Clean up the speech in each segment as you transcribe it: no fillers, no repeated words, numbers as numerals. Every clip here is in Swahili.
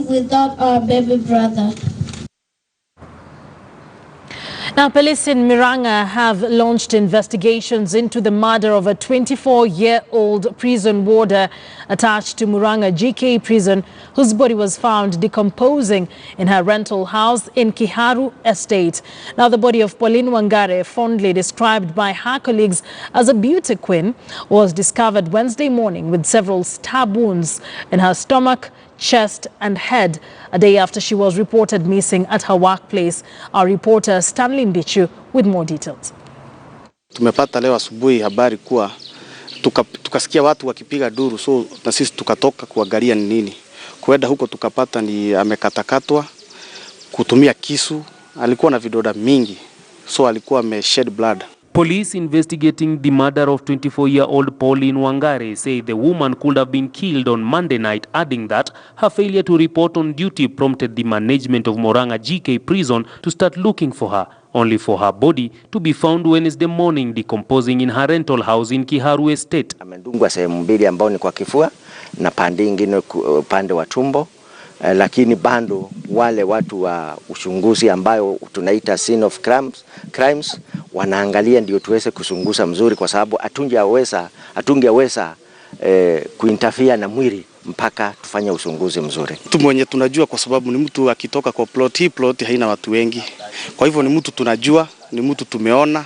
live without our baby brother. Now, police in Murang'a have launched investigations into the murder of a 24-year-old prison warder attached to Murang'a GK prison, whose body was found decomposing in her rental house in Kiharu Estate. Now, the body of Pauline Wangare, fondly described by her colleagues as a beauty queen, was discovered Wednesday morning with several stab wounds in her stomach, chest and head, a day after she was reported missing at her workplace. Our reporter Stanley Mbichu with more details. Tumepata leo asubuhi habari kuwa tukasikia watu wakipiga duru, so na sisi tukatoka kuangalia ni nini. Kwenda huko tukapata ni amekatakatwa kutumia kisu, alikuwa na vidonda mingi, so alikuwa shed blood. Police investigating the murder of 24-year-old Pauline Wangare say the woman could have been killed on Monday night, adding that her failure to report on duty prompted the management of Murang'a GK prison to start looking for her, only for her body to be found Wednesday morning decomposing in her rental house in Kiharu Estate. Amedungwa sehemu mbili ambao ni kwa kifua na pande nyingine upande wa tumbo, lakini bado wale watu wa uchunguzi ambayo tunaita scene of crimes wanaangalia ndio tuweze kuchunguza mzuri, kwa sababu atungeweza kuinterfere na mwili mpaka tufanye uchunguzi mzuri. Mtu mwenye tunajua kwa sababu ni mtu akitoka kwa plot, hii plot haina watu wengi. Kwa hivyo ni mtu tunajua, ni mtu tumeona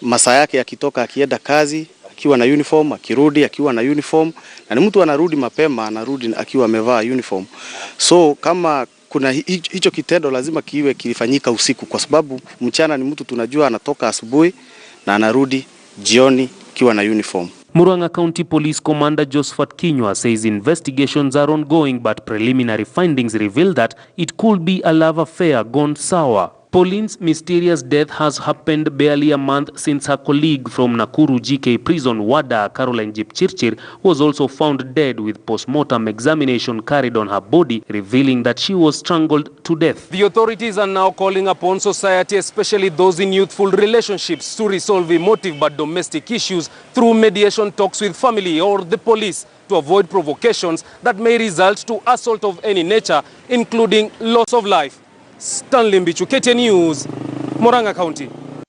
masaa yake akitoka akienda kazi akiwa na uniform, akirudi akiwa na uniform, na ni mtu anarudi mapema, anarudi akiwa amevaa uniform. So kama kuna hicho kitendo lazima kiwe kilifanyika usiku, kwa sababu mchana ni mtu tunajua anatoka asubuhi na anarudi jioni akiwa na uniform. Murang'a County Police Commander Josephat Kinywa says investigations are ongoing, but preliminary findings reveal that it could be a love affair gone sour. Pauline's mysterious death has happened barely a month since her colleague from Nakuru GK prison, warder Caroline Jipchirchir, was also found dead with post-mortem examination carried on her body, revealing that she was strangled to death. The authorities are now calling upon society, especially those in youthful relationships, to resolve emotive but domestic issues through mediation talks with family or the police, to avoid provocations that may result to assault of any nature, including loss of life. Stanley Mbichu, KTN News, Murang'a County.